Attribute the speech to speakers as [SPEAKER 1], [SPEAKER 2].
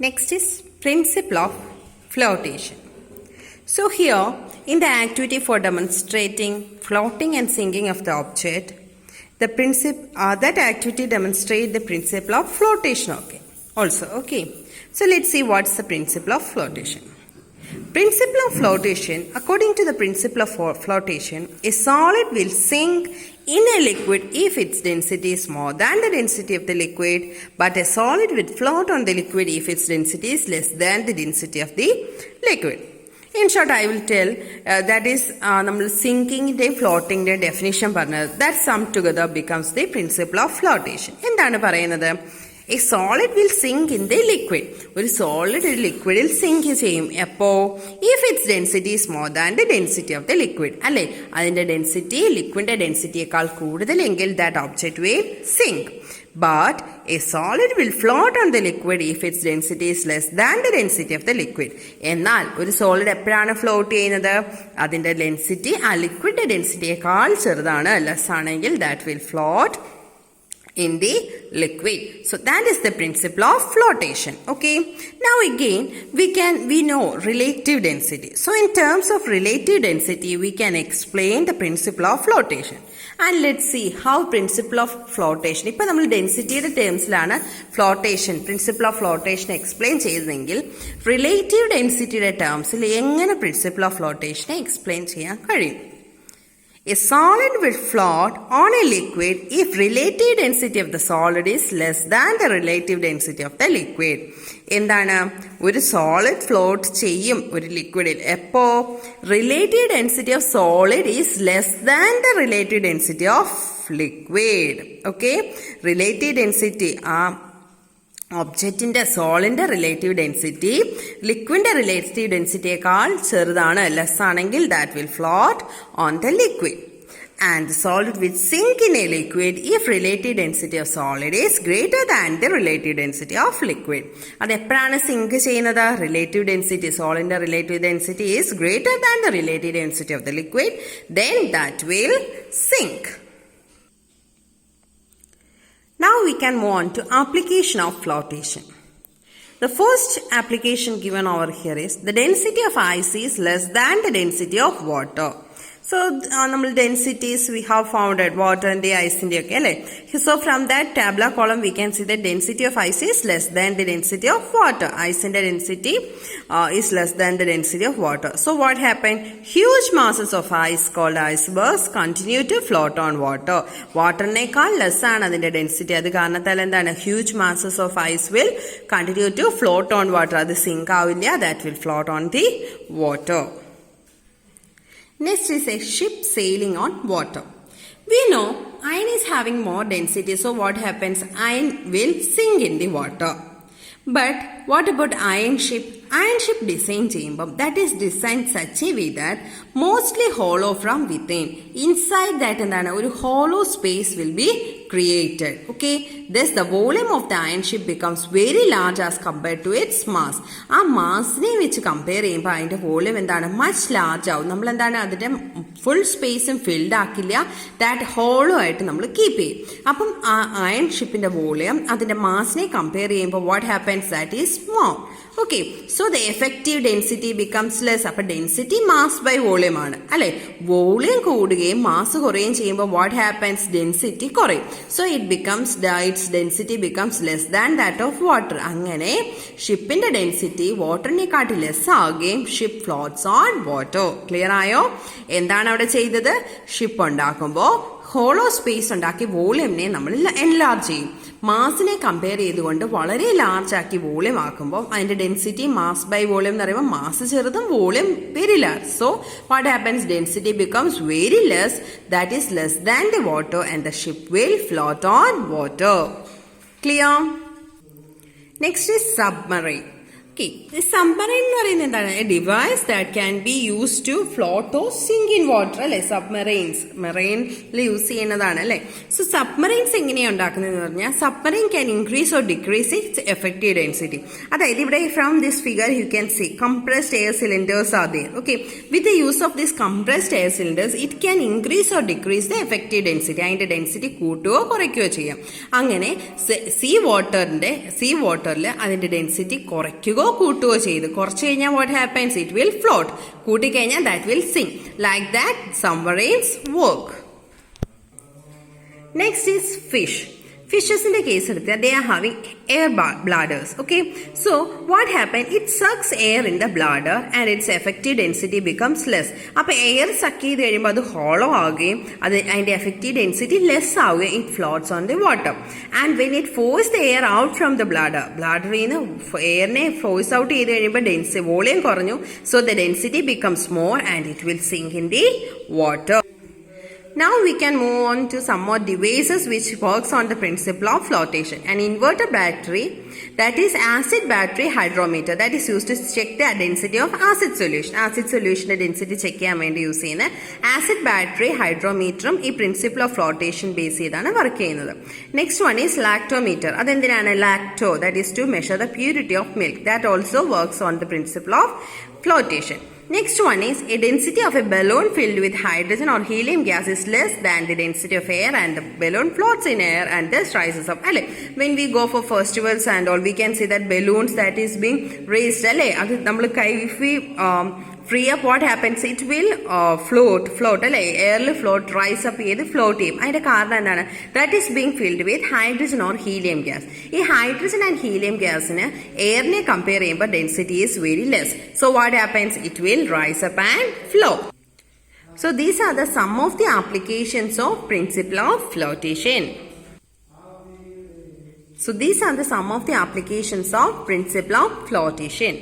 [SPEAKER 1] Next is principle of floatation. So here in the activity for demonstrating floating and sinking of the object, the that activity demonstrates the principle of floatation. Okay. So let's see what's the principle of floatation. Principle of floatation. According to the principle of flotation, a solid will sink in a liquid if its density is more than the density of the liquid, but a solid will float on the liquid if its density is less than the density of the liquid. In short, I will tell that is sinking the floating the definition that sum together becomes the principle of flotation. എന്താണ് പറയുന്നത്? A solid will sink in the liquid. ഒരു solid liquid will sink ചെയ്യും. എപ്പോ? If its density is more than the density of the liquid. അല്ലേ? അതിന്റെ density liquidന്റെ densityയേക്കാൾ കൂടുതലെങ്കിൽ that object will sink. But a solid will float on the liquid if its density is less than the density of the liquid. എന്നാൽ ഒരു solid എപ്പോഴാണ് float ചെയ്യുന്നത്? അതിന്റെ density ആ liquidന്റെ densityയേക്കാൾ ചെറുതാണ്, less ആണെങ്കിൽ that will float in the liquid. So that is the principle of flotation. Okay. Now again we know relative density. So in terms of relative density we can explain the principle of flotation. And let's see how principle of flotation. ഇപ്പോൾ നമ്മൾ ഡെൻസിറ്റിയുടെ ടേംസിലാണ് flotation principle of flotation explain ചെയ്തതെങ്കിൽ relative ഡെൻസിറ്റിയുടെ ടേംസിൽ എങ്ങനെ principle of ഫ്ലോട്ടേഷനെ explain ചെയ്യാൻ കഴിയും? A solid will float on a liquid if relative density of the solid is less than the relative density of the liquid. എന്താണ്? ഒരു solid float ചെയ്യും ഒരു liquidൽ. എപ്പോ? Relative density of solid is less than the relative density of liquid. Okay? Relative density ഒബ്ജക്റ്റിന്റെ സോളിന്റെ relative density ലിക്വിഡിന്റെ relative ഡെൻസിറ്റിയേക്കാൾ ചെറുതാണ്, less ആണെങ്കിൽ that will float on the liquid. And the solid will sink in a liquid if relative density of solid is greater than the relative density of liquid. അത് എപ്പോഴാണ് sink ചെയ്യുന്നത്? Relative density സോളിന്റെ relative density is greater than the relative density of the liquid, then that will sink. Now we can move on to application of flotation. The first application given over here is the density of ice is less than the density of water. So നമ്മൾ densities we have found at water and the ice in the okay. So from that tabular column we can see that density of ice is less than the density of water. Ice in the density is less than the density of water. So what happened? Huge masses of ice called icebergs continue to float on water. Water-നേക്കാൾ less ആണ് അതിന്റെ density. അത് കാരണത്താൽ എന്താണ്? Huge masses of ice will continue to float on water. അത് sink ആവില്ല. That will float on the water. Next is a ship sailing on water. We know iron is having more density, so what happens? Iron will sink in the water. But what about iron ship? Iron ship design ചെയ്യുമ്പോൾ that is designed such a way that mostly hollow from within. Inside that എന്താണ്? ഒരു hollow space will be created. Okay. Thus the volume of the iron ship becomes very large as compared to its mass. ആ മാസിനെ വെച്ച് compare ചെയ്യുമ്പോൾ അതിന്റെ volume എന്താണ്? Much large ആവും. നമ്മൾ എന്താണ് അതിന്റെ ഫുൾ സ്പേസും ഫിൽഡ് ആക്കില്ല. ദാറ്റ് ഹോളോ ആയിട്ട് നമ്മൾ കീപ്പ് ചെയ്യും. അപ്പം ആ അയൺ ഷിപ്പിന്റെ വോളിയം അതിന്റെ മാസിനെ കമ്പയർ ചെയ്യുമ്പോൾ what happens? That is small. Okay, so the effective density becomes less. അപ്പോൾ density mass by volume ആണ് അല്ലെ? വോളിയം കൂടുകയും മാസ് കുറയുകയും ചെയ്യുമ്പോൾ what happens? Density കുറയും. So its density becomes less than that of water. അങ്ങനെ ഷിപ്പിന്റെ density വാട്ടറിനെക്കാട്ടി less ആവുകയും ship floats on water. Clear ആയോ? എന്താണ് അവിടെ ചെയ്തത്? ഷിപ്പ് ഉണ്ടാക്കുമ്പോൾ ഹോളോ സ്പേസ് ഉണ്ടാക്കി വോളിയമിനെ നമ്മൾ എൻലാർജ് ചെയ്യും. മാസിനെ കമ്പയർ ചെയ്തുകൊണ്ട് വളരെ ലാർജ് ആക്കി വോളിയം ആക്കുമ്പോൾ അതിന്റെ ഡെൻസിറ്റി മാസ് ബൈ വോളിയം എന്ന് പറയുമ്പോൾ മാസ് ചെറുതും volume very large. So what happens? Density becomes very less, that is less than the water and the ship will float on water. Clear? Next is submarine. Okay, the submarine എന്ന് പറയുന്നത് എന്താണ്? A device that can be used to float or sink in water അല്ലെ? Submarines മെറൈനിൽ use ചെയ്യുന്നതാണ് അല്ലെ? So submarines എങ്ങനെയാണ് ഉണ്ടാക്കുന്നത് എന്ന് പറഞ്ഞാൽ submarine can increase or decrease its effective density. അതായത് ഇവിടെ from this figure you can see compressed air cylinders are there. Okay, with the use of this compressed air cylinders it can increase or decrease the effective density. അതിന്റെ density കൂട്ടുകയോ കുറയ്ക്കുകയോ ചെയ്യാം. അങ്ങനെ see വാട്ടറിൽ അതിന്റെ density കുറയ്ക്കുക കൂട്ടുകയോ ചെയ്ത് കുറച്ച് കഴിഞ്ഞാൽ what happens? It will float. കൂട്ടിക്കഴിഞ്ഞാൽ that will sink. Like that submarines work. Next is fish. Fishes in the case they are having air bladders. Okay, so what happens? It sucks air in the bladder and its effective density becomes less. അപ്പോൾ air suck ചെയ്ത് കഴിയുമ്പോൾ അത് hollow ആവുകയും അതിന്റെ effective density less ആവുകയും it floats on the water. And when it forces the air out from the bladderൽ നിന്ന് എയറിനെ force out ചെയ്ത് കഴിയുമ്പോൾ വോളിയം കുറഞ്ഞു. So the density becomes more and it will sink in the water. Now we can move on to some more devices which works on the principle of flotation. An inverter battery, that is acid battery hydrometer, that is used to check the density of acid solution. Acid solution density check ചെയ്യാൻ വേണ്ടി use ചെയ്യുന്ന acid battery ഹൈഡ്രോമീറ്ററും ഈ principle of flotation base ചെയ്താണ് work ചെയ്യുന്നത്. Next one is lactometer. അതെന്തിനാണ്? Lacto, that is to measure the purity of milk. That also works on the principle of flotation. Next one is a density of a balloon filled with hydrogen or helium gas is less than the density of air and the balloon floats in air and thus rises up. When we go for festivals and all, we can see that balloons that is being raised. If we free up, what happens? It will float air float, rise up float ചെയ്യും. അതിന്റെ കാരണം എന്താണ്? That is being filled with hydrogen or helium gas. ഈ hydrogen and helium gasന് എയറിനെ compare ചെയ്യുമ്പോൾ density is very less. So what happens? It will rise up and float. So these are the some of the applications of principle of flotation. So these are the some of the applications of principle of flotation.